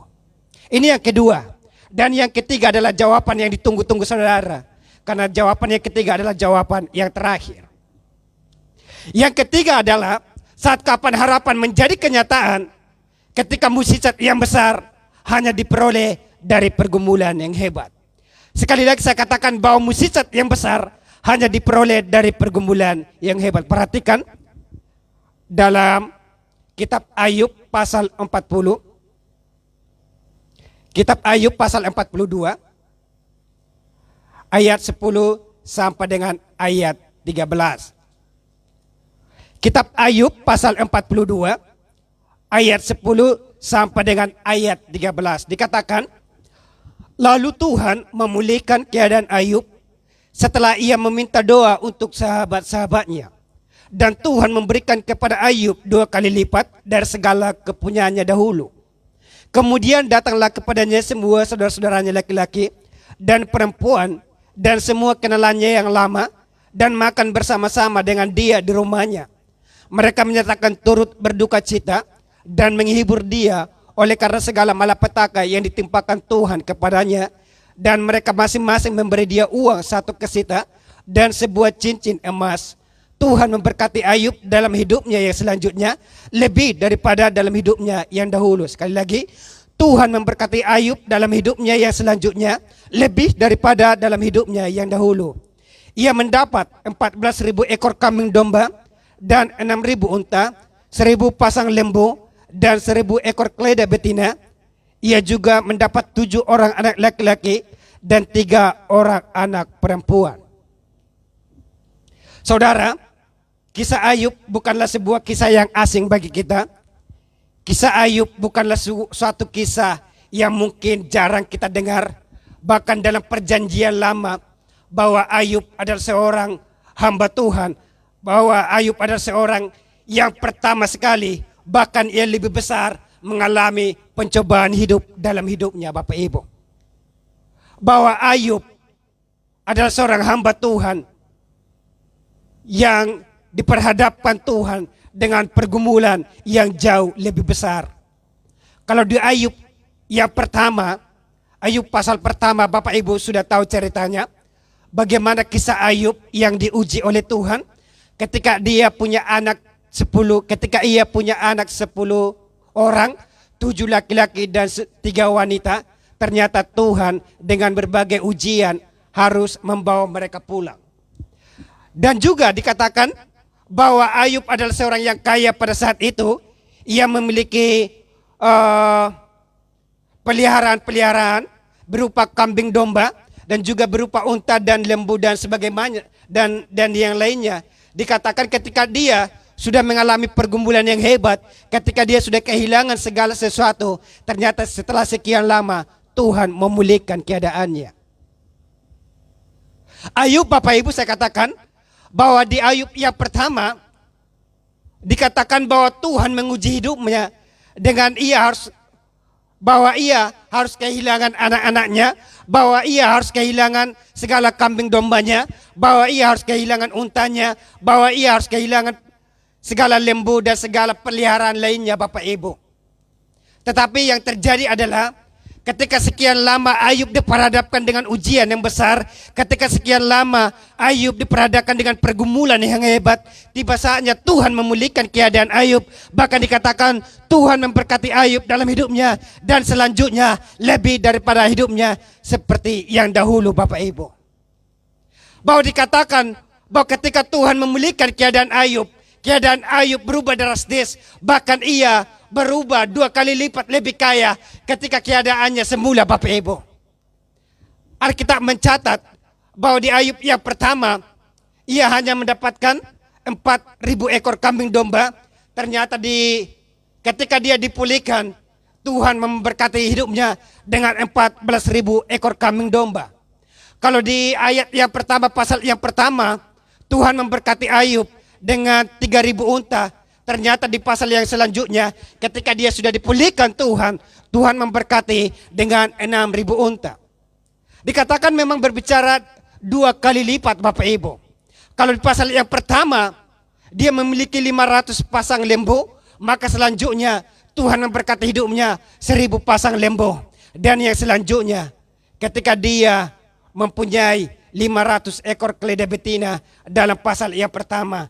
Ini yang kedua. Dan yang ketiga adalah jawaban yang ditunggu-tunggu saudara. Karena jawaban yang ketiga adalah jawaban yang terakhir. Yang ketiga adalah saat kapan harapan menjadi kenyataan, ketika mukjizat yang besar hanya diperoleh dari pergumulan yang hebat. Sekali lagi saya katakan bahwa mukjizat yang besar hanya diperoleh dari pergumulan yang hebat. Perhatikan dalam kitab Ayub pasal 40. Kitab Ayub pasal 42 ayat 10 sampai dengan ayat 13. Kitab Ayub pasal 42 ayat 10 sampai dengan ayat 13 dikatakan, lalu Tuhan memulihkan keadaan Ayub setelah ia meminta doa untuk sahabat-sahabatnya. Dan Tuhan memberikan kepada Ayub 2 kali lipat dari segala kepunyaannya dahulu. Kemudian datanglah kepadanya semua saudara-saudaranya laki-laki dan perempuan dan semua kenalannya yang lama dan makan bersama-sama dengan dia di rumahnya. Mereka menyatakan turut berduka cita dan menghibur dia oleh karena segala malapetaka yang ditimpakan Tuhan kepadanya. Dan mereka masing-masing memberi dia uang 1 kesita dan sebuah cincin emas. Tuhan memberkati Ayub dalam hidupnya yang selanjutnya lebih daripada dalam hidupnya yang dahulu. Sekali lagi, Tuhan memberkati Ayub dalam hidupnya yang selanjutnya lebih daripada dalam hidupnya yang dahulu. Ia mendapat 14.000 ekor kambing domba dan 6.000 unta, 1.000 pasang lembu dan 1.000 ekor keledai betina. Ia juga mendapat 7 orang anak laki-laki dan 3 orang anak perempuan. Saudara, kisah Ayub bukanlah sebuah kisah yang asing bagi kita. Kisah Ayub bukanlah suatu kisah yang mungkin jarang kita dengar. Bahkan dalam perjanjian lama, bahwa Ayub adalah seorang hamba Tuhan, bahwa Ayub adalah seorang yang pertama sekali, bahkan ia lebih besar, mengalami pencobaan hidup dalam hidupnya, Bapak Ibu. Bahwa Ayub adalah seorang hamba Tuhan yang diperhadapkan Tuhan dengan pergumulan yang jauh lebih besar. Kalau di Ayub yang pertama, Ayub pasal pertama, Bapak Ibu sudah tahu ceritanya. Bagaimana kisah Ayub yang diuji oleh Tuhan ketika dia punya anak 10, ketika ia punya anak 10 orang, 7 laki-laki dan 3 wanita, ternyata Tuhan dengan berbagai ujian harus membawa mereka pulang. Dan juga dikatakan bahwa Ayub adalah seorang yang kaya pada saat itu. Ia memiliki peliharaan-peliharaan berupa kambing domba dan juga berupa unta dan lembu dan sebagainya dan yang lainnya. Dikatakan ketika dia sudah mengalami pergumulan yang hebat, ketika dia sudah kehilangan segala sesuatu, ternyata setelah sekian lama Tuhan memulihkan keadaannya. Ayub, Bapak Ibu, saya katakan bahwa di Ayub yang pertama dikatakan bahwa Tuhan menguji hidupnya dengan bahwa ia harus kehilangan anak-anaknya, bahwa ia harus kehilangan segala kambing dombanya, bahwa ia harus kehilangan untanya, bahwa ia harus kehilangan segala lembu dan segala peliharaan lainnya, Bapak Ibu. Tetapi yang terjadi adalah ketika sekian lama Ayub diperhadapkan dengan ujian yang besar, ketika sekian lama Ayub diperhadapkan dengan pergumulan yang hebat, tiba saatnya Tuhan memulihkan keadaan Ayub. Bahkan dikatakan Tuhan memberkati Ayub dalam hidupnya dan selanjutnya lebih daripada hidupnya seperti yang dahulu, Bapak Ibu. Bahwa dikatakan bahwa ketika Tuhan memulihkan keadaan Ayub berubah drastis, bahkan ia berubah 2 kali lipat lebih kaya ketika keadaannya semula, Bapak Ibu. Alkitab mencatat bahwa di Ayub yang pertama ia hanya mendapatkan 4.000 ekor kambing domba. Ternyata ketika dia dipulihkan, Tuhan memberkati hidupnya dengan 14.000 ekor kambing domba. Kalau di ayat yang pertama, pasal yang pertama, Tuhan memberkati Ayub dengan 3.000 unta. Ternyata di pasal yang selanjutnya, ketika dia sudah dipulihkan Tuhan memberkati dengan 6.000 unta. Dikatakan memang berbicara 2 kali lipat, Bapak Ibu. Kalau di pasal yang pertama, dia memiliki 500 pasang lembu, maka selanjutnya Tuhan memberkati hidupnya 1.000 pasang lembu. Dan yang selanjutnya, ketika dia mempunyai 500 ekor keledai betina dalam pasal yang pertama,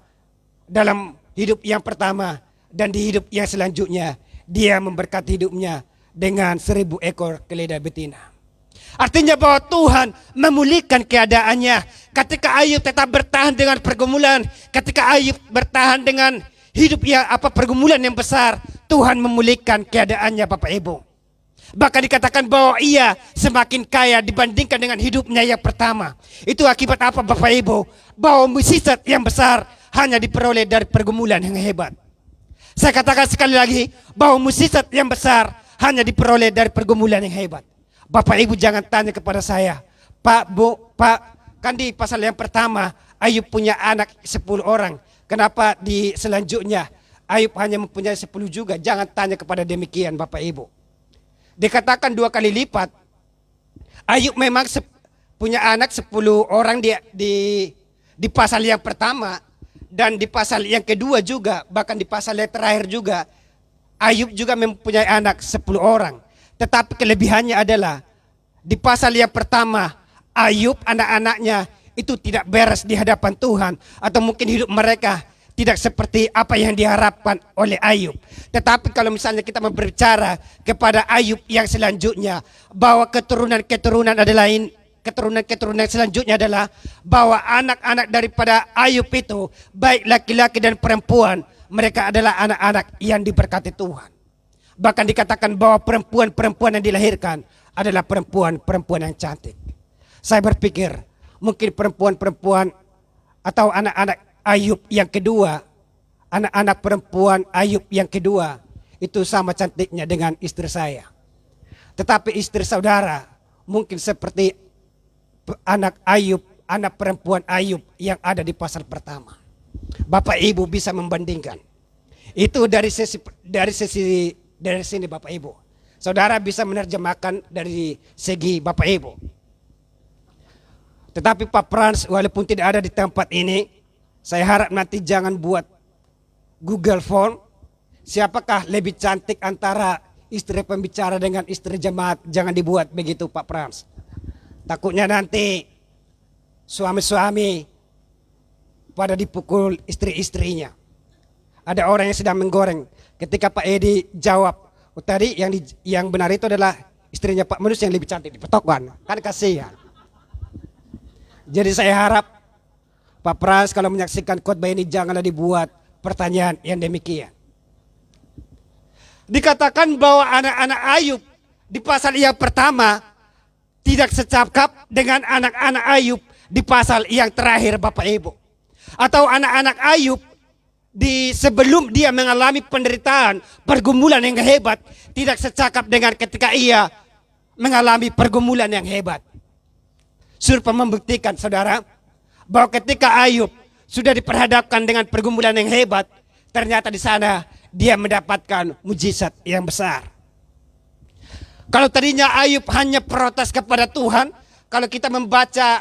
dalam hidup yang pertama, dan di hidup yang selanjutnya dia memberkati hidupnya dengan 1.000 ekor keledai betina. Artinya bahwa Tuhan memulihkan keadaannya. Ketika Ayub tetap bertahan dengan pergumulan, ketika Ayub bertahan dengan hidup yang pergumulan yang besar, Tuhan memulihkan keadaannya, Bapak Ibu. Bahkan dikatakan bahwa ia semakin kaya dibandingkan dengan hidupnya yang pertama. Itu akibat apa, Bapak Ibu? Bahwa mukjizat yang besar hanya diperoleh dari pergumulan yang hebat. Saya katakan sekali lagi bahwa mukjizat yang besar hanya diperoleh dari pergumulan yang hebat. Bapak Ibu jangan tanya kepada saya, Pak, Bu, Pak, kan di pasal yang pertama Ayub punya anak 10 orang. Kenapa di selanjutnya Ayub hanya mempunyai 10 juga? Jangan tanya kepada demikian, Bapak Ibu. Dikatakan 2 kali lipat. Ayub memang punya anak 10 orang di pasal yang pertama. dan di pasal yang kedua juga, bahkan di pasal yang terakhir juga, Ayub juga mempunyai anak 10 orang. Tetapi kelebihannya adalah di pasal yang pertama, Ayub anak-anaknya itu tidak beres di hadapan Tuhan, atau mungkin hidup mereka tidak seperti apa yang diharapkan oleh Ayub. Tetapi kalau misalnya kita berbicara kepada Ayub yang selanjutnya, bahwa keturunan-keturunan adalah keturunan-keturunan selanjutnya adalah bahwa anak-anak daripada Ayub itu, baik laki-laki dan perempuan, mereka adalah anak-anak yang diberkati Tuhan. Bahkan dikatakan bahwa perempuan-perempuan yang dilahirkan adalah perempuan-perempuan yang cantik. Saya berpikir mungkin perempuan-perempuan atau anak-anak Ayub yang kedua, anak-anak perempuan Ayub yang kedua itu sama cantiknya dengan istri saya. Tetapi istri saudara mungkin seperti anak Ayub, anak perempuan Ayub yang ada di pasal pertama. Bapak Ibu bisa membandingkan. Itu dari sini Bapak Ibu. Saudara bisa menerjemahkan dari segi Bapak Ibu. Tetapi Pak Frans walaupun tidak ada di tempat ini, saya harap nanti jangan buat Google Form. Siapakah lebih cantik antara istri pembicara dengan istri jemaat? Jangan dibuat begitu Pak Frans. Takutnya nanti suami-suami pada dipukul istri-istrinya. Ada orang yang sedang menggoreng. Ketika Pak Edi jawab, tadi yang benar itu adalah istrinya Pak Manus yang lebih cantik, dipotokkan. Kan kasihan. Jadi saya harap Pak Pras kalau menyaksikan khotbah ini janganlah dibuat pertanyaan yang demikian. Dikatakan bahwa anak-anak Ayub di pasal yang pertama tidak secakap dengan anak-anak Ayub di pasal yang terakhir Bapak Ibu. Atau anak-anak Ayub sebelum dia mengalami penderitaan, pergumulan yang hebat, tidak secakap dengan ketika ia mengalami pergumulan yang hebat. Surpa membuktikan saudara bahwa ketika Ayub sudah diperhadapkan dengan pergumulan yang hebat, ternyata di sana dia mendapatkan mujizat yang besar. Kalau tadinya Ayub hanya protes kepada Tuhan, kalau kita membaca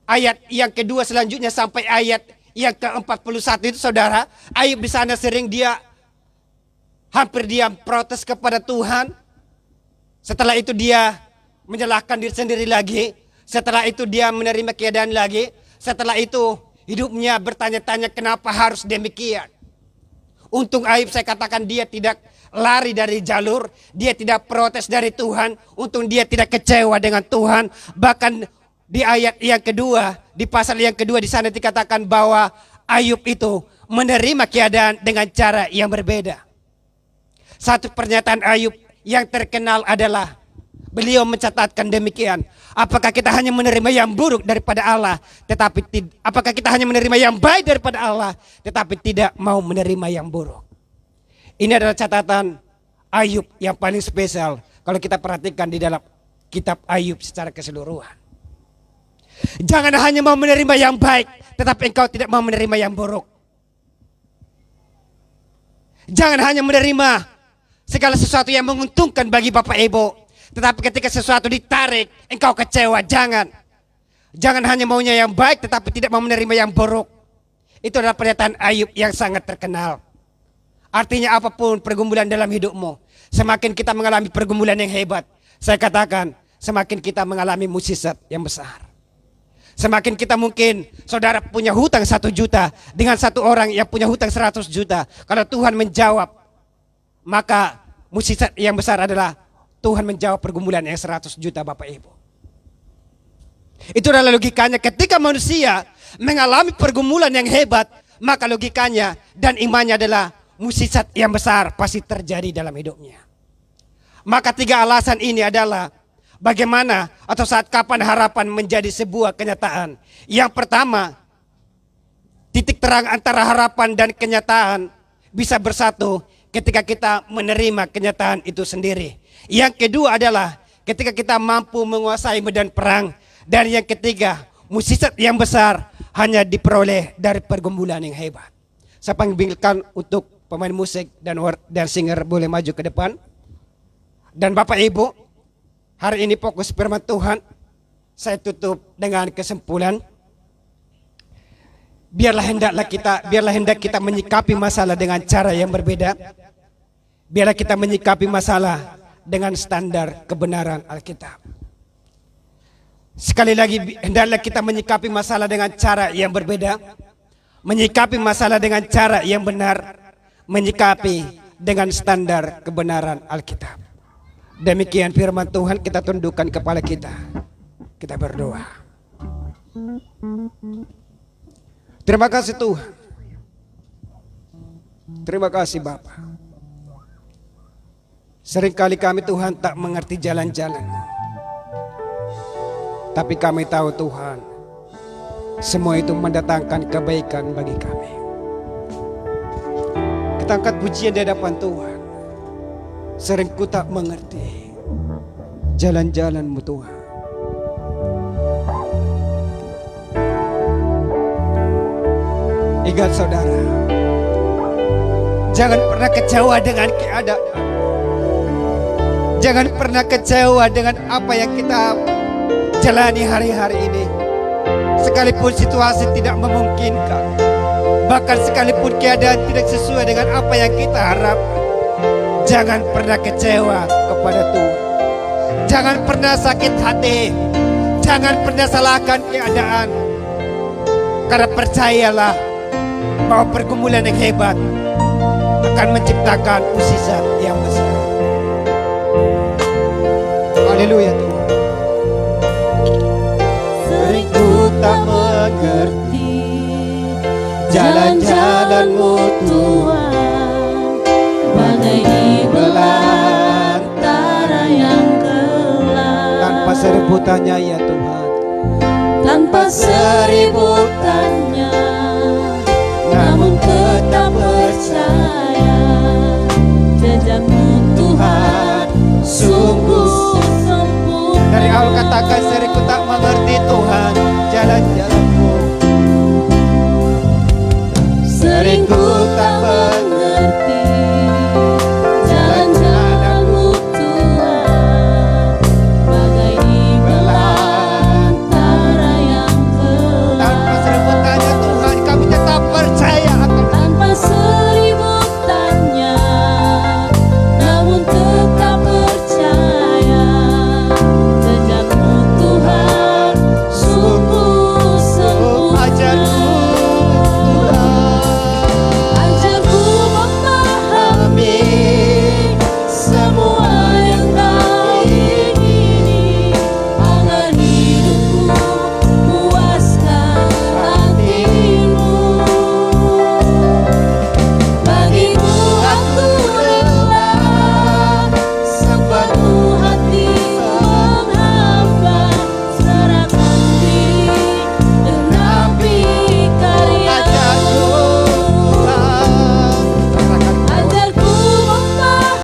ayat yang kedua selanjutnya sampai ayat yang ke-41 itu saudara, Ayub di sana sering hampir dia protes kepada Tuhan. Setelah itu dia menyalahkan diri sendiri lagi. Setelah itu dia menerima keadaan lagi. Setelah itu hidupnya bertanya-tanya kenapa harus demikian. Untung Ayub saya katakan dia tidak lari dari jalur. Dia tidak protes dari Tuhan. Untung dia tidak kecewa dengan Tuhan. Bahkan di ayat yang kedua, di pasal yang kedua di sana dikatakan bahwa Ayub itu menerima keadaan dengan cara yang berbeda. Satu pernyataan Ayub yang terkenal adalah beliau mencatatkan demikian. Apakah kita hanya menerima yang buruk daripada Allah, apakah kita hanya menerima yang baik daripada Allah, tetapi tidak mau menerima yang buruk. Ini adalah catatan Ayub yang paling spesial kalau kita perhatikan di dalam kitab Ayub secara keseluruhan. Jangan hanya mau menerima yang baik, tetapi engkau tidak mau menerima yang buruk. Jangan hanya menerima segala sesuatu yang menguntungkan bagi Bapak Ibu, tetapi ketika sesuatu ditarik, engkau kecewa. Jangan hanya maunya yang baik, tetapi tidak mau menerima yang buruk. Itu adalah pernyataan Ayub yang sangat terkenal. Artinya apapun pergumulan dalam hidupmu, semakin kita mengalami pergumulan yang hebat, saya katakan semakin kita mengalami mukjizat yang besar. Semakin kita mungkin saudara punya hutang 1 juta dengan satu orang yang punya hutang 100 juta. Kalau Tuhan menjawab, maka mukjizat yang besar adalah Tuhan menjawab pergumulan yang 100 juta Bapak Ibu. Itu adalah logikanya ketika manusia mengalami pergumulan yang hebat, maka logikanya dan imannya adalah mukjizat yang besar pasti terjadi dalam hidupnya. Maka 3 alasan ini adalah bagaimana atau saat kapan harapan menjadi sebuah kenyataan. Yang pertama, titik terang antara harapan dan kenyataan bisa bersatu ketika kita menerima kenyataan itu sendiri. Yang kedua adalah ketika kita mampu menguasai medan perang. Dan yang ketiga, mukjizat yang besar hanya diperoleh dari pergumulan yang hebat. Saya panggilkan untuk pemain musik dan singer boleh maju ke depan. Dan Bapak Ibu, hari ini fokus firman Tuhan. Saya tutup dengan kesimpulan. biarlah hendak kita menyikapi masalah dengan cara yang berbeda. Biarlah kita menyikapi masalah dengan standar kebenaran Alkitab. Sekali lagi, hendaklah kita menyikapi masalah dengan cara yang berbeda, menyikapi masalah dengan cara yang benar, menyikapi dengan standar kebenaran Alkitab. Demikian firman Tuhan, kita tundukkan kepala kita. Kita berdoa. Terima kasih Tuhan. Terima kasih Bapa. Seringkali kami Tuhan tak mengerti jalan-jalan-Mu. Tapi kami tahu Tuhan, semua itu mendatangkan kebaikan bagi kami. Kita angkat pujian di hadapan Tuhan. Sering ku tak mengerti jalan-jalan-Mu Tuhan. Ingat saudara, jangan pernah kecewa dengan keadaan. Jangan pernah kecewa dengan apa yang kita jalani hari-hari ini. Sekalipun situasi tidak memungkinkan, bahkan sekalipun keadaan tidak sesuai dengan apa yang kita harapkan, jangan pernah kecewa kepada Tuhan. Jangan pernah sakit hati. Jangan pernah salahkan keadaan. Karena percayalah bahwa pergumulan yang hebat akan menciptakan mukjizat yang besar. Haleluya Tuhan. Sering ku tak mengerti jalan-jalan-Mu Tuhan, bagai di belantara yang gelap. Tanpa seributannya ya Tuhan, tanpa seributannya, namun tetap percaya jejak-Mu Tuhan sungguh sempurna. Dari awal katakan sering ku tak mengerti Tuhan jalan-jalan-Mu. Sering ku